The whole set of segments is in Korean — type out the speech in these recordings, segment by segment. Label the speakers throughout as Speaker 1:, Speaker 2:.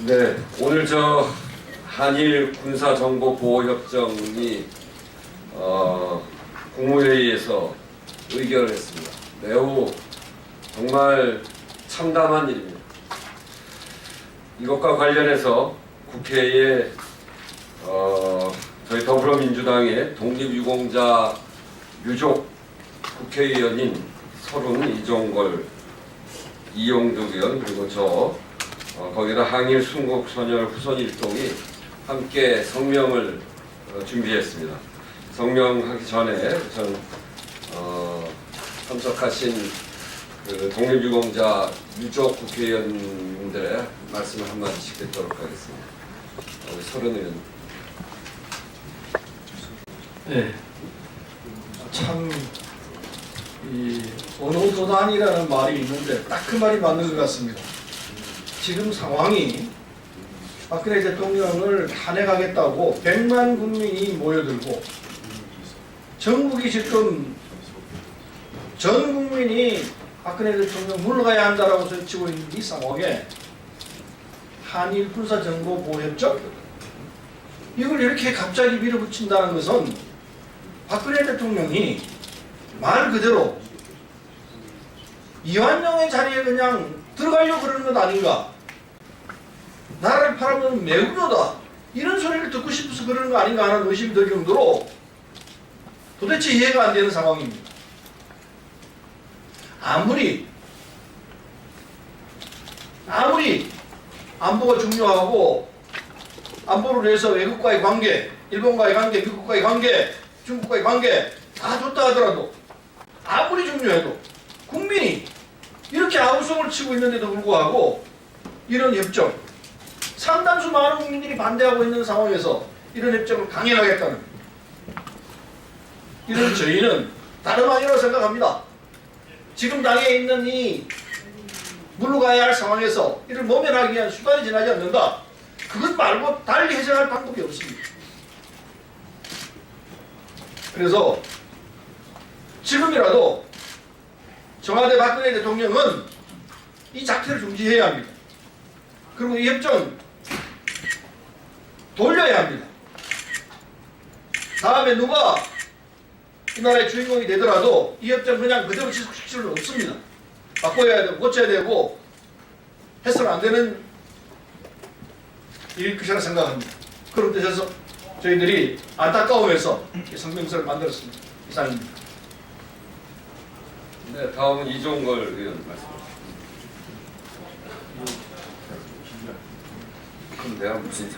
Speaker 1: 네, 오늘 한일 군사정보보호협정이 국무회의에서 의결을 했습니다. 매우 정말 참담한 일입니다. 이것과 관련해서 국회에 저희 더불어민주당의 독립유공자 유족 국회의원인 서른, 이종걸, 이용득 의원, 그리고 거기다 항일 순국선열 후손일동이 함께 성명을 준비했습니다. 성명하기 전에 참석하신 그 독립유공자 유족 국회의원님들의 말씀을 한마디씩 듣도록 하겠습니다. 우리 서른 의원.
Speaker 2: 네, 참 어느 도단이라는 말이 있는데 딱 그 말이 맞는 것 같습니다. 지금 상황이 박근혜 대통령을 탄핵하겠다고 100만 국민이 모여들고 전국이 지금 전 국민이 박근혜 대통령 물러가야 한다라고 소리치고 있는 이 상황에 한일 군사정보보호협정 이걸 이렇게 갑자기 밀어붙인다는 것은 박근혜 대통령이 말 그대로 이완용의 자리에 그냥 들어가려고 그러는 것 아닌가, 나라를 팔아먹는 매국노다 이런 소리를 듣고 싶어서 그러는 거 아닌가 하는 의심이 들 정도로 도대체 이해가 안 되는 상황입니다. 아무리 안보가 중요하고 안보를 위해서 외국과의 관계, 일본과의 관계, 미국과의 관계, 중국과의 관계 다 좋다 하더라도, 아무리 중요해도 국민이 이렇게 아우성을 치고 있는데도 불구하고 이런 협정, 상당수 많은 국민들이 반대하고 있는 상황에서 이런 협정을 강행하겠다는, 이런 저희는 다름 아니라고 생각합니다. 지금 당에 있는 이 물러가야 할 상황에서 이를 모면하기 위한 수단이 지나지 않는다. 그것 말고 달리 해석할 방법이 없습니다. 그래서 지금이라도 청와대 박근혜 대통령은 이 작태를 중지해야 합니다. 그리고 이 협정 돌려야 합니다. 다음에 누가 이 나라의 주인공이 되더라도 이 협정 그냥 그대로 지속시킬 수는 없습니다. 바꿔야 되고 고쳐야 되고 해서는 안 되는 일일 것이라 생각합니다. 그런 뜻에서 저희들이 안타까움에서 성명서를 만들었습니다. 이상입니다.
Speaker 1: 네, 다음은 이종걸 의원 말씀하십니다. 그럼 내가 무슨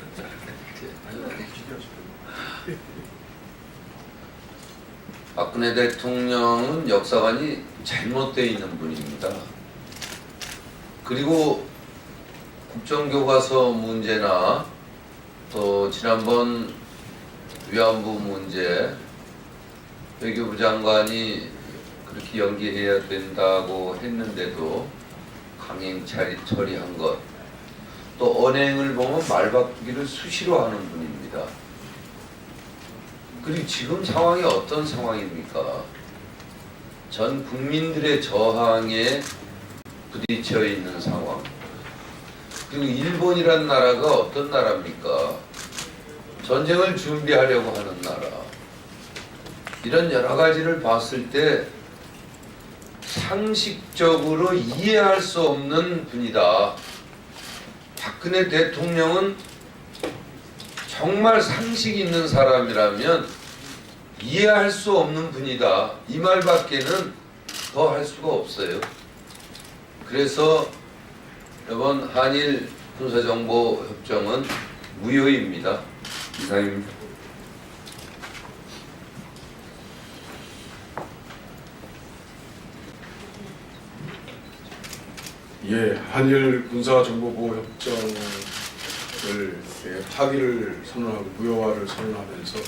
Speaker 3: 박근혜 대통령은 역사관이 잘못되어 있는 분입니다. 그리고 국정교과서 문제나 또 지난번 위안부 문제 외교부 장관이 그렇게 연기해야 된다고 했는데도 강행 처리한 것, 또 언행을 보면 말 바꾸기를 수시로 하는 분입니다. 그리고 지금 상황이 어떤 상황입니까? 전 국민들의 저항에 부딪혀 있는 상황. 그리고 일본이란 나라가 어떤 나라입니까? 전쟁을 준비하려고 하는 나라. 이런 여러 가지를 봤을 때 상식적으로 이해할 수 없는 분이다. 박근혜 대통령은 정말 상식 있는 사람이라면 이해할 수 없는 분이다. 이 말밖에는 더 할 수가 없어요. 그래서 이번 한일 군사정보협정은 무효입니다.
Speaker 1: 이상입니다.
Speaker 4: 예, 한일 군사정보보호협정을 파기를 선언하고 무효화를 선언하면서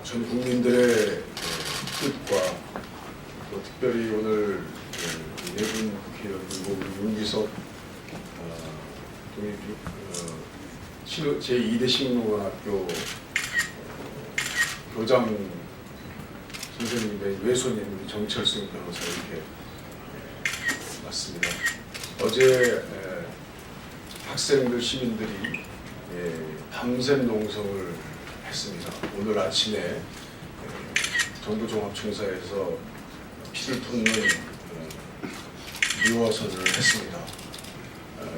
Speaker 4: 전 국민들의 뜻과 또 특별히 오늘 내분 국회의원 그리고 윤기석 제2대 식민고등학교 교장 선생님의 외손인 정철승 변호사 이렇게 맞습니다. 어제 학생들 시민들이 밤샘 농성을 했습니다. 오늘 아침에 정부종합청사에서 피를 쏟는 유어선을 했습니다.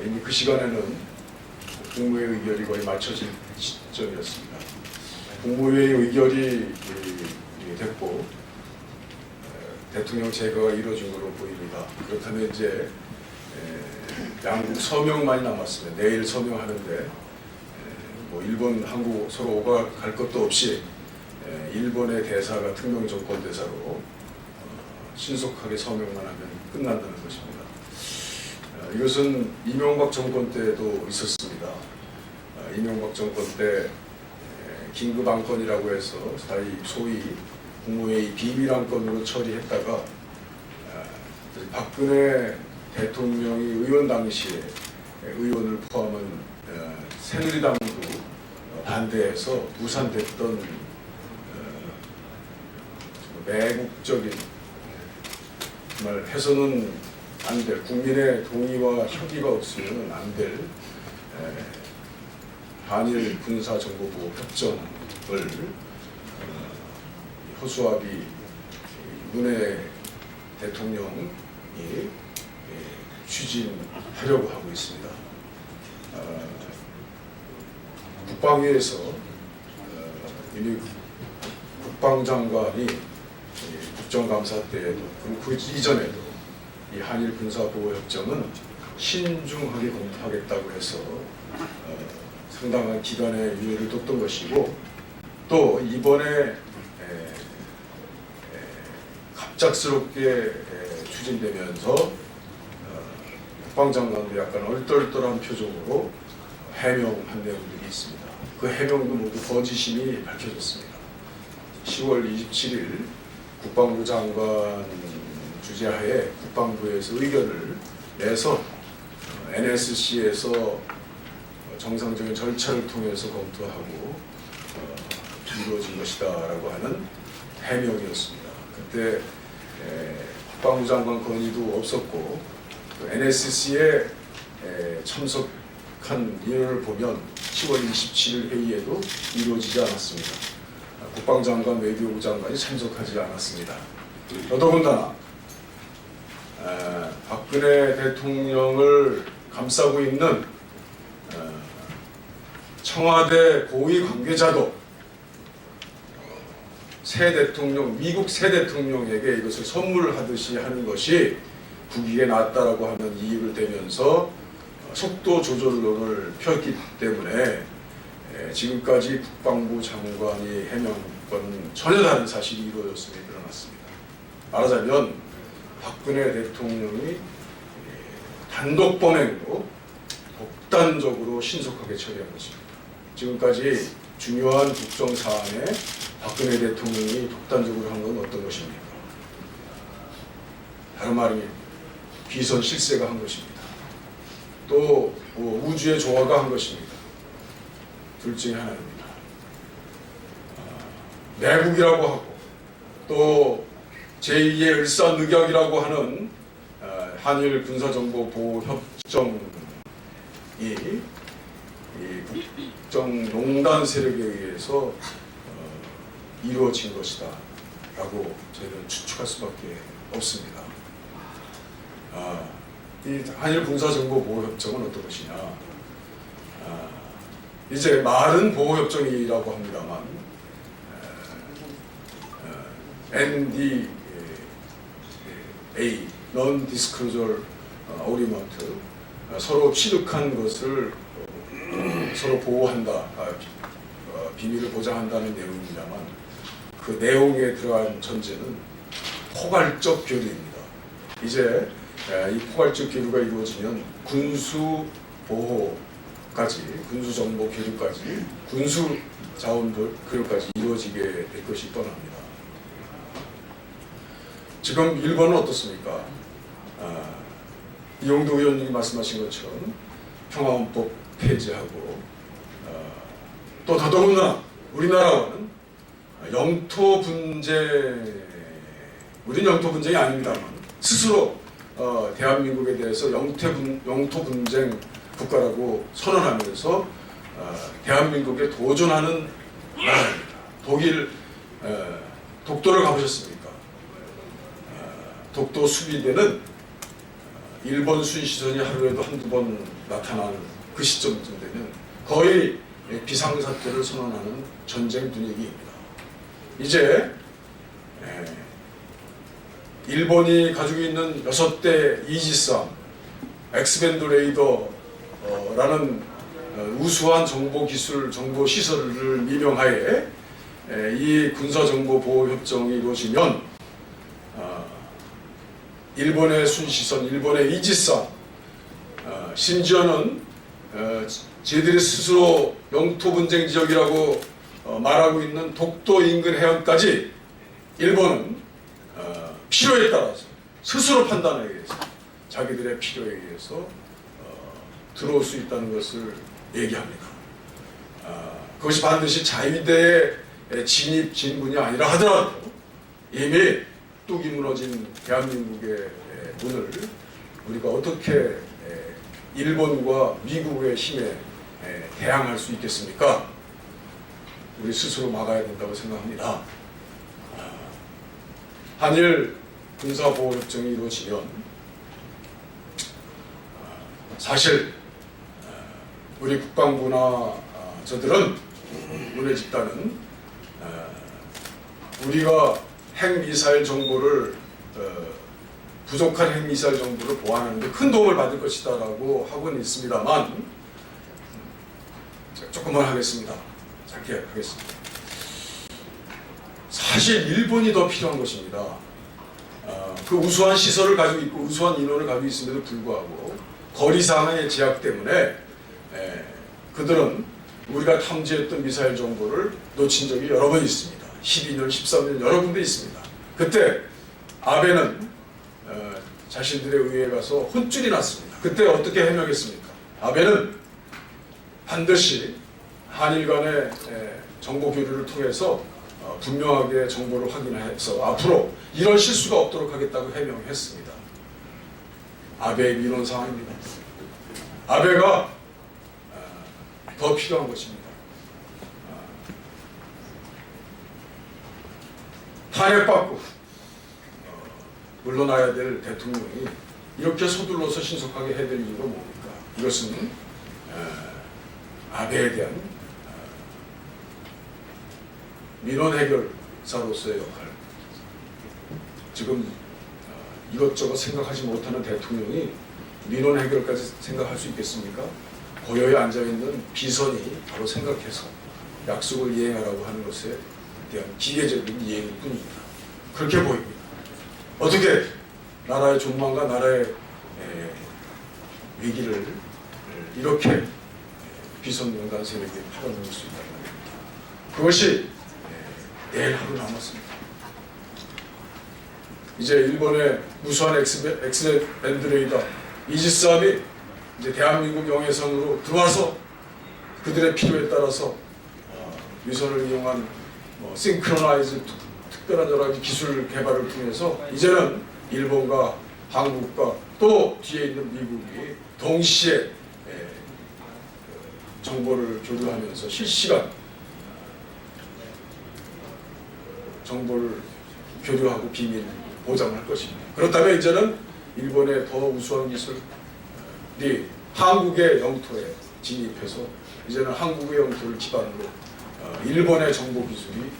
Speaker 4: 이미 그 시간에는 국무회의 의결이 거의 마쳐질 시점이었습니다. 국무회의 의결이 됐고 대통령 제거가 이루어진 것으로 보입니다. 그렇다면 이제 양국 서명만이 남았습니다. 내일 서명하는데 뭐 일본, 한국 서로 오가갈 것도 없이 일본의 대사가 특명 정권 대사로 신속하게 서명만 하면 끝난다는 것입니다. 이것은 이명박 정권 때도 있었습니다. 이명박 정권 때 긴급 안건이라고 해서 소위 국무회의 비밀 안건으로 처리했다가 박근혜 대통령이 의원 당시에 의원을 포함한 새누리당도 반대해서 무산됐던 매국적인 정말 해서는 안 될, 국민의 동의와 협의가 없으면 안 될 한일 군사정보보호 협정을 허수아비 문해 대통령이 추진하려고 하고 있습니다. 국방위에서 이미 국방장관이 국정감사 때에도 그리고 그 이전에도 이 한일 군사보호협정은 신중하게 검토하겠다고 해서 상당한 기간의 유예를 뒀던 것이고 또 이번에 갑작스럽게 추진되면서 국방장관도 약간 얼떨떨한 표정으로 해명한 내용들이 있습니다. 그 해명도 모두 거짓임이 밝혀졌습니다. 10월 27일 국방부 장관 주재하에 국방부에서 의견을 내서 NSC에서 정상적인 절차를 통해서 검토하고 이루어진 것이다라고 하는 해명이었습니다. 그때 국방부 장관 건의도 없었고 NSC에 참석한 인원을 보면 10월 27일 회의에도 이루어지지 않았습니다. 국방장관, 외교부 장관이 참석하지 않았습니다. 더더군다나 박근혜 대통령을 감싸고 있는 청와대 고위 관계자도 새 대통령, 미국 새 대통령에게 이것을 선물하듯이 하는 것이 국익에 낫다라고 하는 이익을 대면서 속도 조절론을 폈기 때문에 지금까지 국방부 장관이 해명한 건 전혀 다른 사실이 이루어졌음이 드러났습니다. 말하자면 박근혜 대통령이 단독 범행으로 독단적으로 신속하게 처리한 것입니다. 지금까지 중요한 국정 사안에 박근혜 대통령이 독단적으로 한 건 어떤 것입니까? 다른 말이 비선 실세가 한 것입니다. 또 우주의 조화가 한 것입니다. 둘 중에 하나입니다. 내국이라고 하고 또 제2의 을사늑약이라고 하는 한일 군사정보보호협정이 국정농단 세력에 의해서 이루어진 것이다 라고 저희는 추측할 수밖에 없습니다. 이 한일 군사정보보호협정은 어떤 것이냐, 이제 말은 보호협정이라고 합니다만 NDA, Non-Disclosure Agreement, 서로 취득한 것을 서로 보호한다, 비밀을 보장한다는 내용입니다만 그 내용에 들어간 전제는 포괄적 교류입니다. 이제 이 포괄적 교류가 이루어지면 군수 보호까지, 군수 정보 교류까지, 군수 자원 교류까지 이루어지게 될 것이 뻔합니다. 지금 일본은 어떻습니까? 이용도 의원님이 말씀하신 것처럼 평화헌법 폐지하고 또 더더군다나 우리나라와는 영토 분쟁, 우리는 영토 분쟁이 아닙니다만 스스로 대한민국에 대해서 영토 분쟁 국가라고 선언하면서 대한민국에 도전하는 나라입니다. 독일 독도를 가보셨습니까? 독도 수비대는 일본 순시선이 하루에도 한두 번 나타나는 그 시점쯤 되면 거의 비상사태를 선언하는 전쟁 분위기입니다. 이제 일본이 가지고 있는 6대 이지스함, 엑스밴드 레이더라는 우수한 정보 기술, 정보 시설을 민영하에 이 군사정보보호협정이 이루어지면 일본의 순시선, 일본의 이지스함, 심지어는 저희들이 스스로 영토 분쟁 지역이라고 말하고 있는 독도 인근 해안까지 일본은 필요에 따라서 스스로 판단에 의해서 자기들의 필요에 의해서 들어올 수 있다는 것을 얘기합니다. 그것이 반드시 자위대의 진입 진군이 아니라 하더라도 이미 뚝이 무너진 대한민국의 문을 우리가 어떻게 일본과 미국의 힘에 대항할 수 있겠습니까? 우리 스스로 막아야 된다고 생각합니다. 한일 군사보호협정이 이루어지면 사실 우리 국방부나 저들은 우리 집단은 우리가 핵미사일 정보를 부족한 핵미사일 정보를 보완하는 데 큰 도움을 받을 것이다 라고 하고는 있습니다만 조금만 하겠습니다. 짧게 하겠습니다. 사실 일본이 더 필요한 것입니다. 그 우수한 시설을 가지고 있고 우수한 인원을 가지고 있음에도 불구하고 거리상의 제약 때문에 그들은 우리가 탐지했던 미사일 정보를 놓친 적이 여러 번 있습니다. 12년, 13년 여러 군데 있습니다. 그때 아베는 자신들의 의회에 가서 혼쭐이 났습니다. 그때 어떻게 해명했습니까? 아베는 반드시 한일 간의 정보 교류를 통해서 분명하게 정보를 확인해서 앞으로 이런 실수가 없도록 하겠다고 해명했습니다. 아베의 민원 상황입니다. 아베가 더 필요한 것입니다. 탄핵받고 물러나야 될 대통령이 이렇게 서둘러서 신속하게 해야 될 이유가 뭡니까? 이것은 아베에 대한 민원 해결사로서의 역할. 지금 이것저것 생각하지 못하는 대통령이 민원 해결까지 생각할 수 있겠습니까? 고요에 앉아있는 비선이 바로 생각해서 약속을 이행하라고 하는 것에 대한 기계적인 이행일 뿐입니다. 그렇게 보입니다. 어떻게 나라의 존망과 나라의 위기를 이렇게 비선명단 세력이 팔아넘을 수 있다는 겁니다. 그것이 내일 하루 남았습니다. 이제 일본의 무수한 엑스밴드 레이더 이지스함이 이제 대한민국 영해선으로 들어와서 그들의 필요에 따라서 위선을 이용한 싱크로나이즈 특별한 여러 가지 기술 개발을 통해서 이제는 일본과 한국과 또 뒤에 있는 미국이 동시에 정보를 교류하면서 실시간 정보를 교류하고 비밀 보장할 것입니다. 그렇다면 이제는 일본의 더 우수한 기술이 한국의 영토에 진입해서 이제는 한국의 영토를 기반으로 일본의 정보 기술이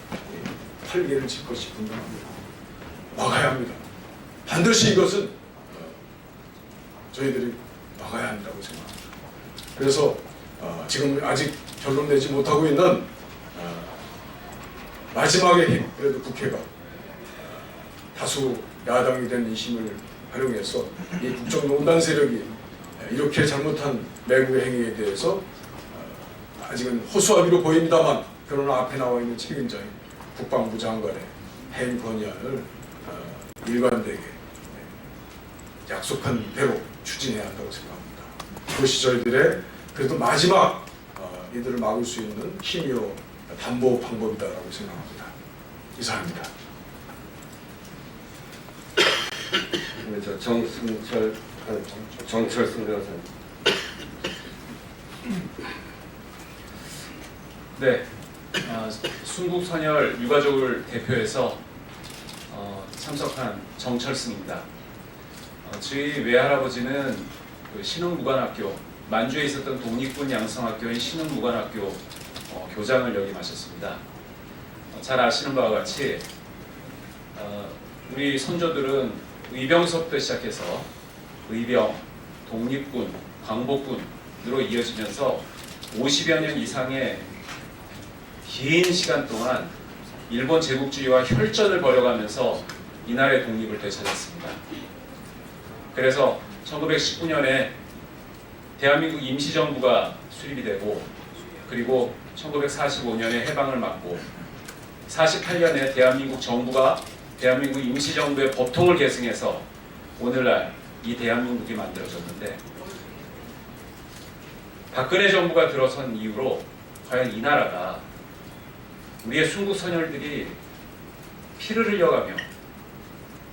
Speaker 4: 활개를 칠 것이 분명합니다. 막아야 합니다. 반드시 이것은 저희들이 막아야 한다고 생각합니다. 그래서 지금 아직 결론내지 못하고 있는 마지막의 힘, 그래도 국회가 다수 야당이 된 이 힘을 활용해서 이 국정농단 세력이 이렇게 잘못한 매국의 행위에 대해서 아직은 호소하기로 보입니다만 그러나 앞에 나와 있는 책임자인 국방부 장관의 해임 건의안을 일관되게 약속한 대로 추진해야 한다고 생각합니다. 그것이 저희들의 그래도 마지막 이들을 막을 수 있는 힘이요 담보 방법이다라고 생각합니다. 이상입니다.
Speaker 1: 저 정승철 정철승 변호사님.
Speaker 5: 네, 순국선열 유가족을 대표해서 참석한 정철승입니다. 저희 외할아버지는 그 신흥무관학교, 만주에 있었던 독립군 양성학교인 신흥무관학교 교장을 역임하셨습니다. 잘 아시는 바와 같이 우리 선조들은 의병서부터 시작해서 의병, 독립군, 광복군으로 이어지면서 50여 년 이상의 긴 시간 동안 일본 제국주의와 혈전을 벌여가면서 이 나라의 독립을 되찾았습니다. 그래서 1919년에 대한민국 임시정부가 수립이 되고, 그리고 1945년에 해방을 맞고 48년에 대한민국 정부가 대한민국 임시정부의 법통을 계승해서 오늘날 이 대한민국이 만들어졌는데, 박근혜 정부가 들어선 이후로 과연 이 나라가 우리의 순국선열들이 피를 흘려가며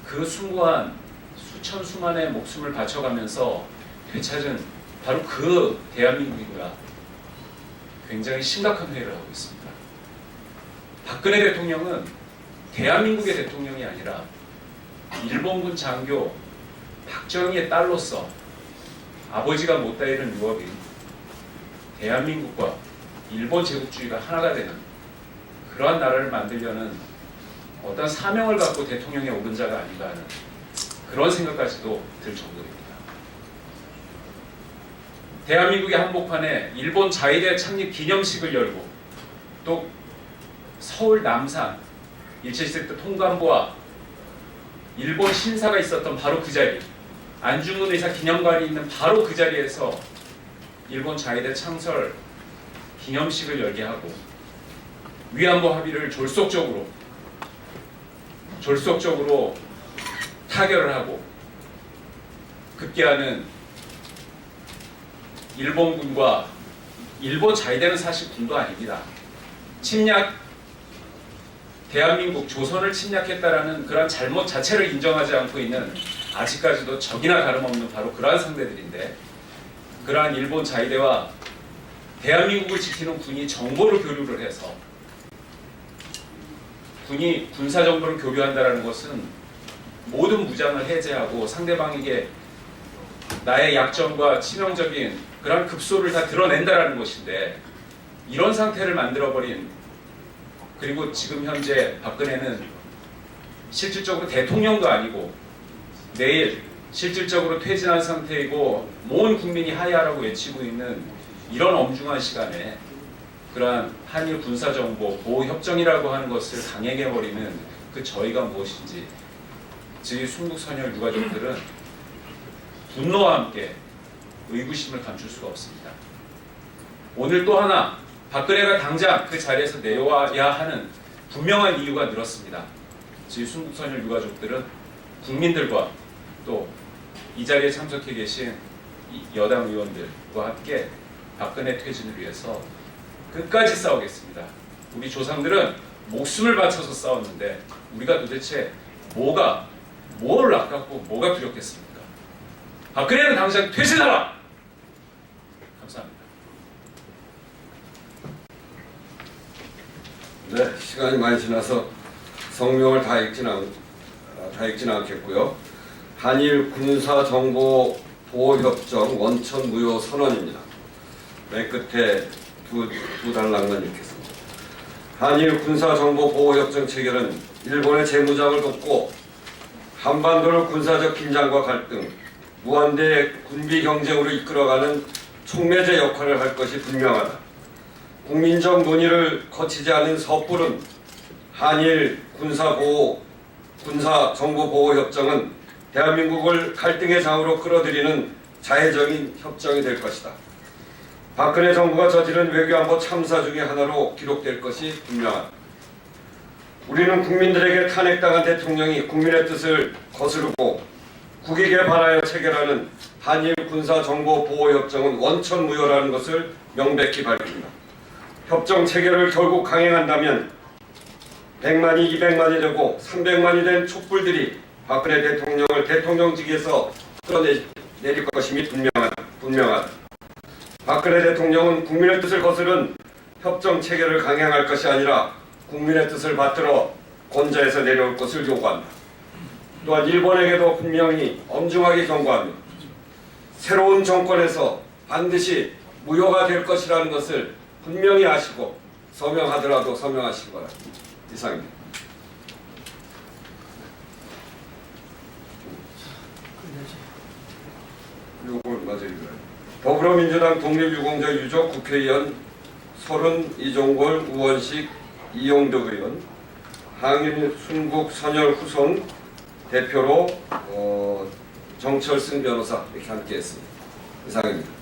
Speaker 5: 그 숭고한 수천 수만의 목숨을 바쳐가면서 되찾은 바로 그 대한민국인가 굉장히 심각한 회의를 하고 있습니다. 박근혜 대통령은 대한민국의 대통령이 아니라 일본군 장교 박정희의 딸로서 아버지가 못다 이룬 유업인 대한민국과 일본 제국주의가 하나가 되는 그러한 나라를 만들려는 어떤 사명을 갖고 대통령에 오른 자가 아닌가 하는 그런 생각까지도 들 정도입니다. 대한민국의 한복판에 일본 자위대 창립 기념식을 열고, 또 서울 남산 일제시대 때 통감부와 일본 신사가 있었던 바로 그 자리, 안중근 의사 기념관이 있는 바로 그 자리에서 일본 자위대 창설 기념식을 열게 하고, 위안부 합의를 졸속적으로 타결을 하고 급기야는 일본군과, 일본 자위대는 사실 군도 아닙니다. 대한민국 조선을 침략했다라는 그러한 잘못 자체를 인정하지 않고 있는, 아직까지도 적이나 다름없는 바로 그러한 상대들인데, 그러한 일본 자위대와 대한민국을 지키는 군이 정보를 교류를 해서, 군이 군사 정보를 교류한다는 것은 모든 무장을 해제하고 상대방에게 나의 약점과 치명적인 그런 급소를 다 드러낸다라는 것인데, 이런 상태를 만들어버린, 그리고 지금 현재 박근혜는 실질적으로 대통령도 아니고 내일 실질적으로 퇴진한 상태이고 모든 국민이 하야라고 외치고 있는 이런 엄중한 시간에 그러한 한일 군사정보 보호협정이라고 하는 것을 강행해버리는 그 저희가 무엇인지, 저희 순국선열 유가족들은 분노와 함께 의구심을 감출 수가 없습니다. 오늘 또 하나 박근혜가 당장 그 자리에서 내려와야 하는 분명한 이유가 늘었습니다. 저희 순국선열 유가족들은 국민들과 또 이 자리에 참석해 계신 여당 의원들과 함께 박근혜 퇴진을 위해서 끝까지 싸우겠습니다. 우리 조상들은 목숨을 바쳐서 싸웠는데 우리가 도대체 뭘 아깝고 뭐가 두렵겠습니까? 박근혜는 당장 퇴진하라! 감사합니다.
Speaker 1: 네, 시간이 많이 지나서 성명을 다 읽지는 않겠고요. 한일 군사정보보호협정 원천무효 선언입니다. 맨 끝에 두 단락만 읽겠습니다. 한일 군사정보보호협정 체결은 일본의 재무장을 돕고 한반도를 군사적 긴장과 갈등, 무한대 군비 경쟁으로 이끌어가는 촉매제 역할을 할 것이 분명하다. 국민적 논의를 거치지 않은 섣부른 한일 군사정보보호협정은 대한민국을 갈등의 장으로 끌어들이는 자해적인 협정이 될 것이다. 박근혜 정부가 저지른 외교안보 참사 중의 하나로 기록될 것이 분명하다. 우리는 국민들에게 탄핵당한 대통령이 국민의 뜻을 거스르고 국익에 반하여 체결하는 한일 군사정보보호협정은 원천무효라는 것을 명백히 밝힙니다. 협정 체결을 결국 강행한다면 100만이 200만이 되고 300만이 된 촛불들이 박근혜 대통령을 대통령직에서 끌어내릴 것임이 분명하다. 박근혜 대통령은 국민의 뜻을 거스른 협정 체계를 강행할 것이 아니라 국민의 뜻을 받들어 권좌에서 내려올 것을 요구한다. 또한 일본에게도 분명히 엄중하게 경고하며 새로운 정권에서 반드시 무효가 될 것이라는 것을 분명히 아시고 서명하더라도 서명하시기 바랍니다. 이상입니다. 요걸 맞아 읽어요. 더불어민주당 독립유공자 유족 국회의원 설은 이종걸 우원식 이용덕 의원 항일 순국 선열 후손 대표로 정철승 변호사 이렇게 함께했습니다. 이상입니다.